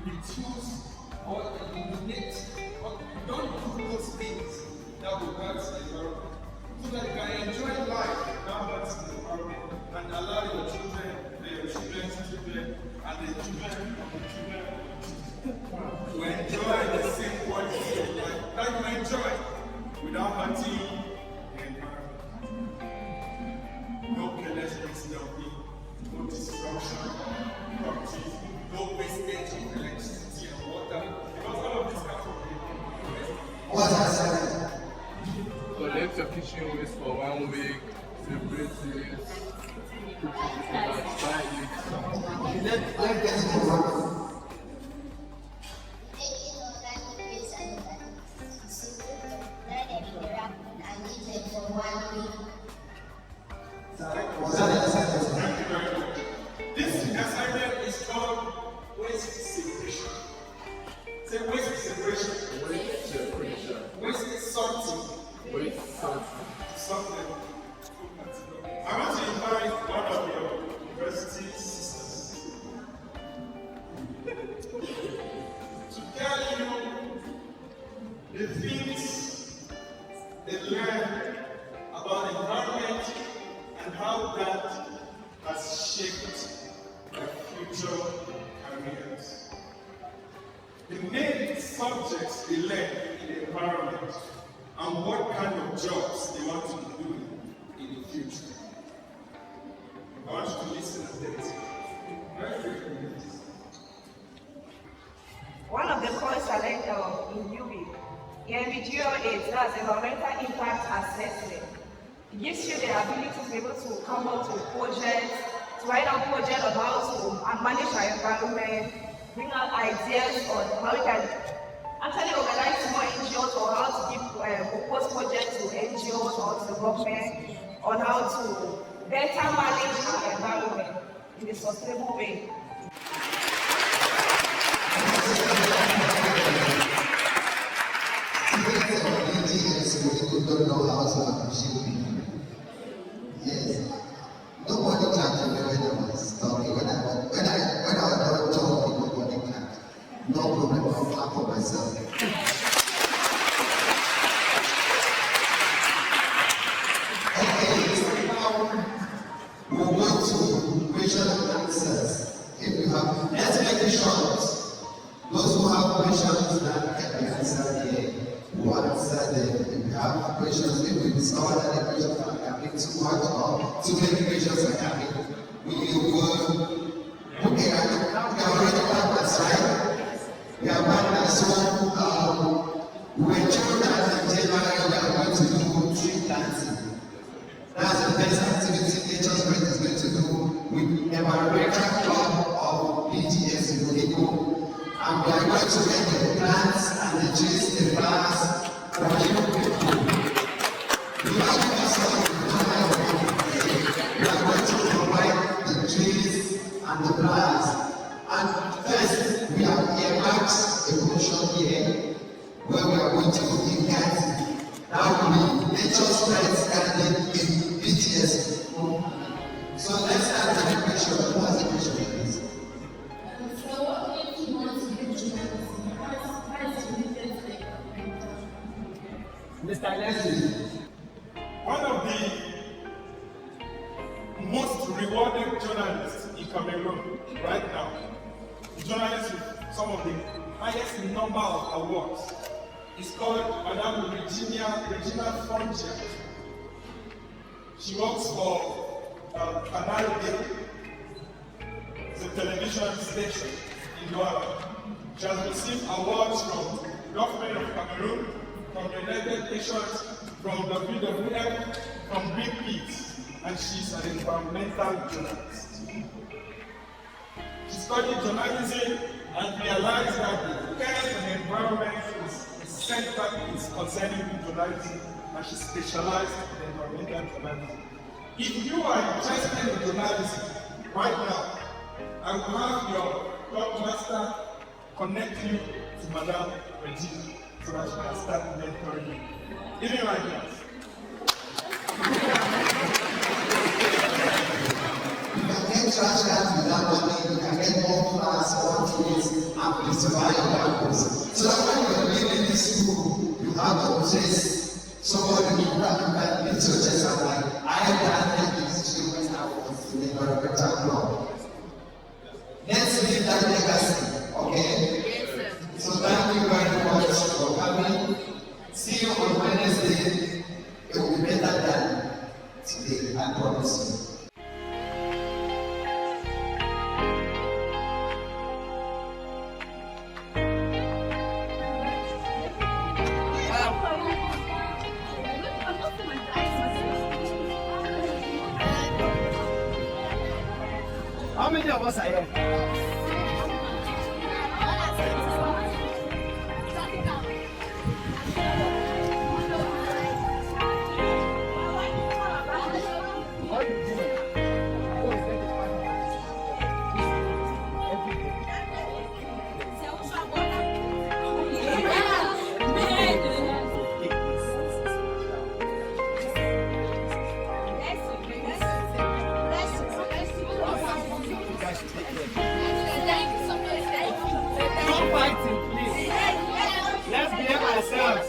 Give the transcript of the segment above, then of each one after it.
you reduce or eliminate, or you don't do those things that will hurt the environment. So that you can enjoy life without hurting the environment and allow your children, children's children, and the children of the children to enjoy the same quality of life that you enjoy without hurting the environment. No careless building, no destruction of properties, no wastage of electricity and water, because all of this comes from the environment. Collect your kitchen waste for 1 week, separate it, put it in about 5 weeks. Let us go on. This assignment is called waste separation. Say waste separation. Waste separation. Waste sorting. Waste sorting. Something. I want to invite one of your university sisters to tell you the things they learn about the environment and how that has shaped their future careers. The main subjects they learn in the environment and what kind of jobs they want to be doing in the future. I want you to listen attentively. Very carefully. One of the courses I learned in UB, EMBGO is that's environmental impact assessment. It gives you the ability to be able to come up with projects, to write out projects on how to manage our environment, bring out ideas on how we can actually organize more NGOs or how to give propose projects to NGOs or to the government on how to better manage our environment in a sustainable way. Don't know how to appreciate people. Yes. Nobody clapped for me when I was talking. When I was talking, nobody clapped. No problem, I'll clap for myself. Okay, now we're going to question and answers. If you have, let's make it short. Those who have questions that can be answered here, we'll answer them. If you have questions, if we discover that the questions are coming too much or too many questions are coming, we will okay, we are already partners, right? We are partners, so we were told that in January we are going to do tree planting. That's the best activity Nature's Friend is going to do with Environmental Club of BGS in Molyko. And we are going to make the plants and the trees, the flowers for you people. We are going to provide the trees and the flowers. And first, we have earmarked a portion here where we are going to give guidance. That will be Nature's Friends Garden in BTS. So let's start with the question. Who has the question, please? Mr. Leslie, one of the most rewarded journalists in Cameroon right now, journalists with some of the highest number of awards, is called Madame Regina Frontier. She works for Canal D, the television station in Douala. She has received awards from the government of Cameroon, from the United Nations, from WWF, from Greenpeace, and she's an environmental journalist. She studied journalism and realized that the care for the environment is central concerning journalism, and she specialized in environmental journalism. If you are interested in journalism right now, I will have your club master connect you to Madame Regina so that she can start mentoring you. Even right now. You can get trash cans without money, you can get more flowers, more trees, amplify your purpose. So that when you're leaving this school, you have to chase somebody who can beat your chest and like, I have done this to when I was in the environmental club. Let's leave that legacy, okay? So thank you very much for coming. See you on Wednesday. It will be better than today, I promise you. How many of us are here? Don't fighting, please. Let's behave ourselves.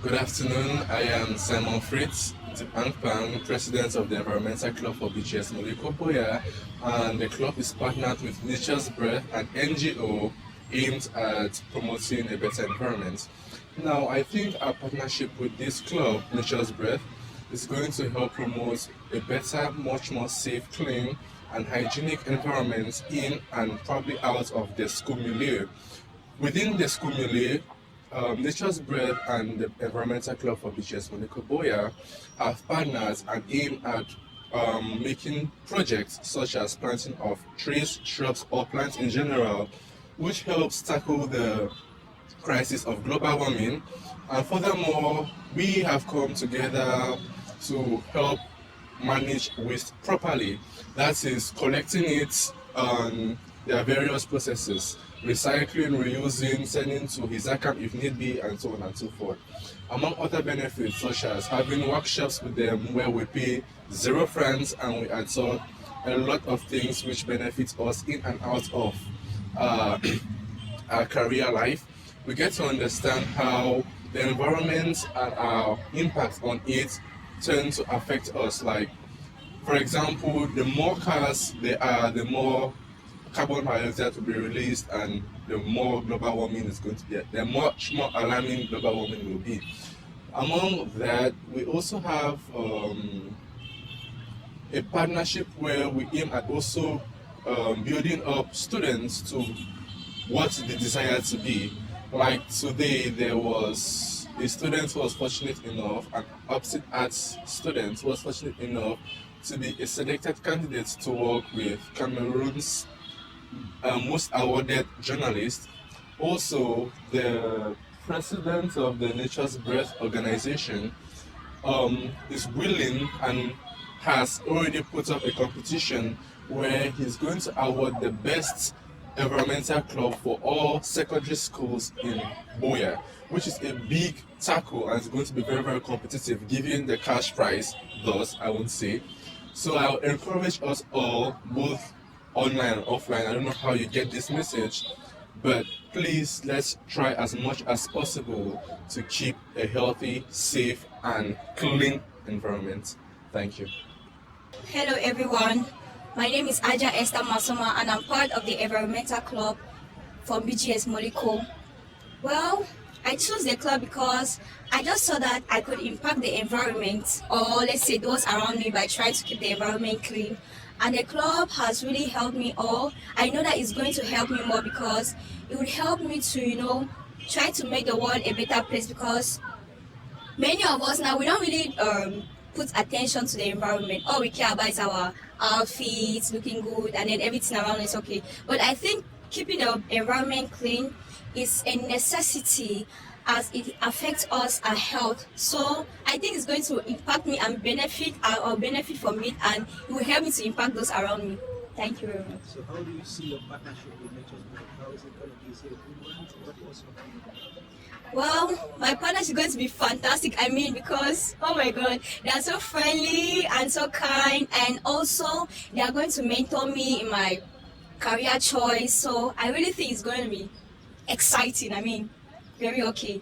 Good afternoon, I am Simon Fritz, the Pang, President of the Environmental Club for BGS Molyko, and the club is partnered with Nature's Breath, an NGO aimed at promoting a better environment. Now, I think our partnership with this club, Nature's Breath, is going to help promote a better, much more safe, clean, and hygienic environment in and probably out of the school milieu. Within the school milieu, Nature's Breath and the Environmental Club for BGS Molyko have partners and aim at making projects such as planting of trees, shrubs, or plants in general, which helps tackle the crisis of global warming. And furthermore, we have come together to help manage waste properly. That is, collecting it on their various processes, recycling, reusing, sending to Hizakam if need be, and so on and so forth. Among other benefits, such as having workshops with them where we pay 0 francs and we absorb a lot of things which benefits us in and out of our career life. We get to understand how the environment and our impact on it tend to affect us. Like, for example, the more cars there are, the more carbon dioxide to be released, and the more global warming is going to be, the much more alarming global warming will be. Among that, we also have a partnership where we aim at also building up students to what they desire to be. Like today, there was a student who was fortunate enough, an opposite arts student who was fortunate enough to be a selected candidate to work with Cameroon's most awarded journalist. Also, the president of the Nature's Breath organization is willing and has already put up a competition where he's going to award the best environmental club for all secondary schools in Boya, which is a big tackle and it's going to be very, very competitive given the cash prize, thus I would say. So I'll encourage us all, both online and offline, I don't know how you get this message, but please let's try as much as possible to keep a healthy, safe and clean environment. Thank you. Hello everyone, my name is Aja Esther Masoma and I'm part of the Environmental Club for BGS Molyko. Well, I chose the club because I just saw that I could impact the environment, or let's say those around me, by trying to keep the environment clean. And the club has really helped me all. I know that it's going to help me more because it would help me to, try to make the world a better place, because many of us now, we don't really put attention to the environment. All we care about is our outfits, looking good, and then everything around is okay. But I think keeping the environment clean is a necessity, as it affects us, our health. So I think it's going to impact me and benefit from it, and it will help me to impact those around me. Thank you very much. So how do you see your partnership with Nature's Breath? How is it going to be? Is it a good one? What was your opinion? Well, my partners is going to be fantastic. I mean, because oh my God, they are so friendly and so kind, and also they are going to mentor me in my career choice. So I really think it's going to be exciting. I mean, very okay.